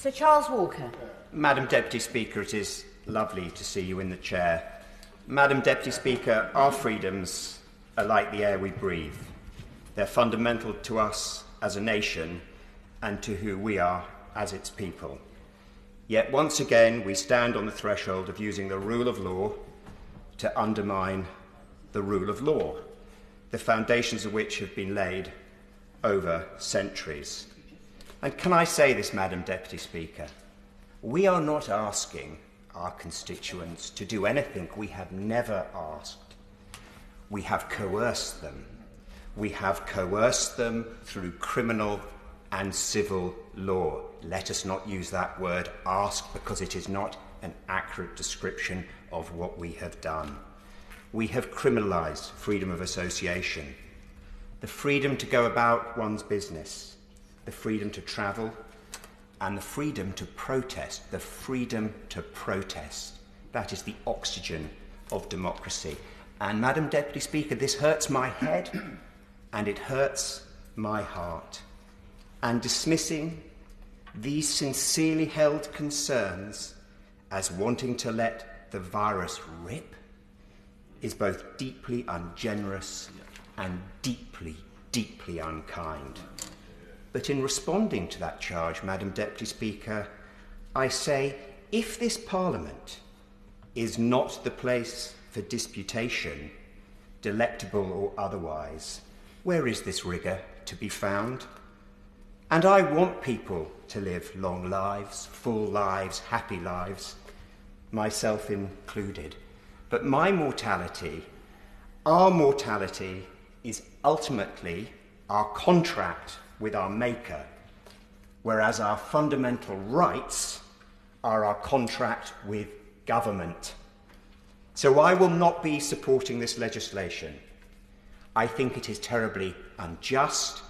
Sir Charles Walker. Madam Deputy Speaker, it is lovely to see you in the chair. Madam Deputy Speaker, our freedoms are like the air we breathe. They're fundamental to us as a nation and to who we are as its people. Yet once again we stand on the threshold of using the rule of law to undermine the rule of law, the foundations of which have been laid over centuries. And can I say this, Madam Deputy Speaker? We are not asking our constituents to do anything we have never asked. We have coerced them. We have coerced them through criminal and civil law. Let us not use that word ask, because it is not an accurate description of what we have done. We have criminalised freedom of association, the freedom to go about one's business, the freedom to travel, and the freedom to protest. The freedom to protest. That is the oxygen of democracy. And, Madam Deputy Speaker, this hurts my head and it hurts my heart. And dismissing these sincerely held concerns as wanting to let the virus rip is both deeply ungenerous and deeply, deeply unkind. But in responding to that charge, Madam Deputy Speaker, I say, if this Parliament is not the place for disputation, delectable or otherwise, where is this rigour to be found? And I want people to live long lives, full lives, happy lives, myself included. But my mortality, our mortality, is ultimately our contract with our Maker, whereas our fundamental rights are our contract with government. So I will not be supporting this legislation. I think it is terribly unjust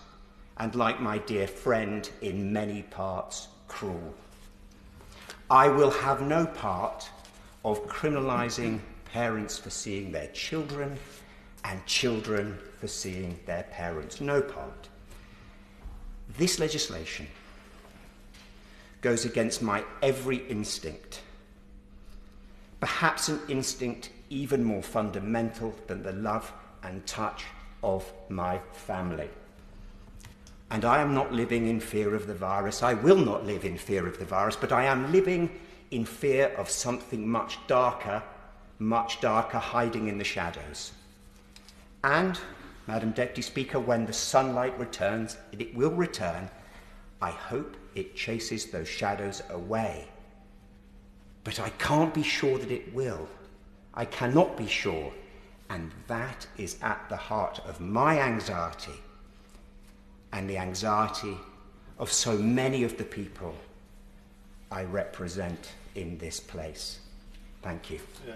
and, like my dear friend, in many parts cruel. I will have no part of criminalising parents for seeing their children and children for seeing their parents. No part. This legislation goes against my every instinct, perhaps an instinct even more fundamental than the love and touch of my family. And I am not living in fear of the virus. I will not live in fear of the virus, but I am living in fear of something much darker, hiding in the shadows. And, Madam Deputy Speaker, when the sunlight returns, and it will return, I hope it chases those shadows away. But I can't be sure that it will. I cannot be sure. And that is at the heart of my anxiety and the anxiety of so many of the people I represent in this place. Thank you. Yeah.